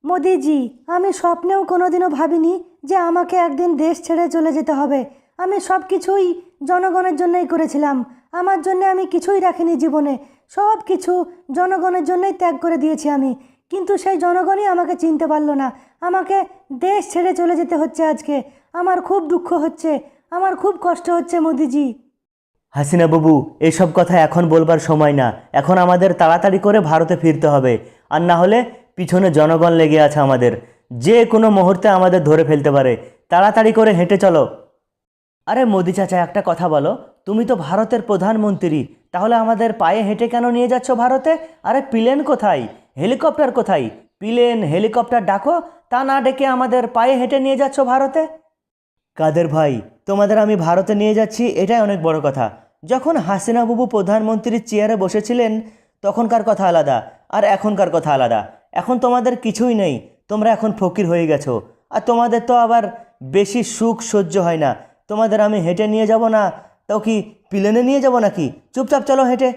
মোদিজি, আমি স্বপ্নেও কোনোদিনও ভাবিনি যে আমাকে একদিন দেশ ছেড়ে চলে যেতে হবে। আমি সব কিছুই জনগণের জন্যই করেছিলাম। আমার জন্যে আমি কিছুই রাখিনি জীবনে। সব কিছু জনগণের জন্যই ত্যাগ করে দিয়েছি আমি। কিন্তু সেই জনগণই আমাকে চিনতে পারলো না। আমাকে দেশ ছেড়ে চলে যেতে হচ্ছে আজকে। আমার খুব দুঃখ হচ্ছে, আমার খুব কষ্ট হচ্ছে মোদিজি। হাসিনা বাবু, এসব কথা এখন বলবার সময় না। এখন আমাদের তাড়াতাড়ি করে ভারতে ফিরতে হবে, আর না হলে পিছনে জনগণ লেগে আছে আমাদের। যে কোনো মুহূর্তে আমাদের ধরে ফেলতে পারে। তাড়াতাড়ি করে হেঁটে চলো। আরে মোদি চাচা, একটা কথা বলো, তুমি তো ভারতের প্রধানমন্ত্রী, তাহলে আমাদের পায়ে হেঁটে কেন নিয়ে যাচ্ছ ভারতে? আরে প্লেন কোথায়, হেলিকপ্টার কোথায়? প্লেন হেলিকপ্টার ডাকো, তা না ডেকে আমাদের পায়ে হেঁটে নিয়ে যাচ্ছ ভারতে। কাদের ভাই, তোমাদের আমি ভারতে নিয়ে যাচ্ছি এটাই অনেক বড় কথা। যখন হাসিনা বাবু প্রধানমন্ত্রীর চেয়ারে বসেছিলেন তখনকার কথা আলাদা, আর এখনকার কথা আলাদা। এখন তোমাদের কিছুই নেই, তোমরা এখন ফকির হয়ে গেছো। আর তোমাদের তো আবার বেশি সুখ সহ্য হয় না। তোমাদের আমি হেঁটে নিয়ে যাব না, তাও কি প্লেনে নিয়ে যাব নাকি? চুপচাপ চলো হেঁটে।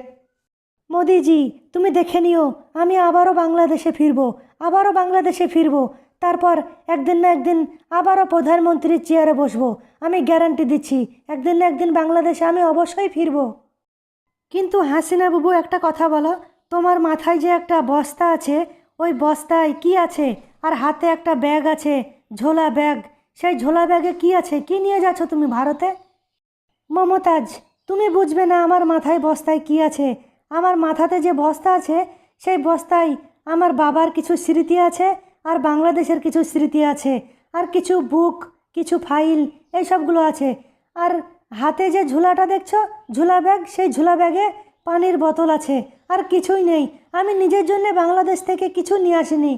মোদিজি, তুমি দেখে নিও, আমি আবারও বাংলাদেশে ফিরবো, আবারও বাংলাদেশে ফিরবো। তারপর একদিন না একদিন আবারও প্রধানমন্ত্রীর চেয়ারে বসবো। আমি গ্যারান্টি দিচ্ছি, একদিন না একদিন বাংলাদেশে আমি অবশ্যই ফিরবো। কিন্তু হাসিনা বাবু, একটা কথা বলো, তোমার মাথায় যে একটা বস্তা আছে, ওই বস্তায় কি আছে? আর হাতে একটা ব্যাগ আছে, ঝোলা ব্যাগ। সেই ঝোলা ব্যাগে কি আছে? কি নিয়ে যাচ্ছ তুমি ভারতে? মমতাজ, তুমি বুঝবে না আমার মাথায় বস্তায় কি আছে। আমার মাথাতে যে বস্তা আছে, সেই বস্তায় আমার বাবার কিছু স্মৃতি আছে, আর বাংলাদেশের কিছু স্মৃতি আছে, আর কিছু বুক, কিছু ফাইল, এই সবগুলো আছে। আর হাতে যে ঝুলাটা দেখছো, ঝুলা ব্যাগ, সেই ঝুলা ব্যাগে পানির বোতল আছে। আর কিছুই নেই। আমি নিজের জন্য বাংলাদেশ থেকে কিছু নিয়ে আসিনি।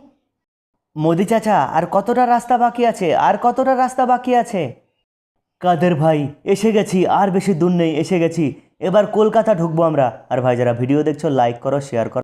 মোদি চাচা, আর কতটা রাস্তা বাকি আছে? আর কতটা রাস্তা বাকি আছে? কাদের ভাই, এসে গেছি, আর বেশি দূর নেই, এসে গেছি। এবার কলকাতা ঢুকবো আমরা। আর ভাই, যারা ভিডিও দেখছো লাইক করো, শেয়ার করো।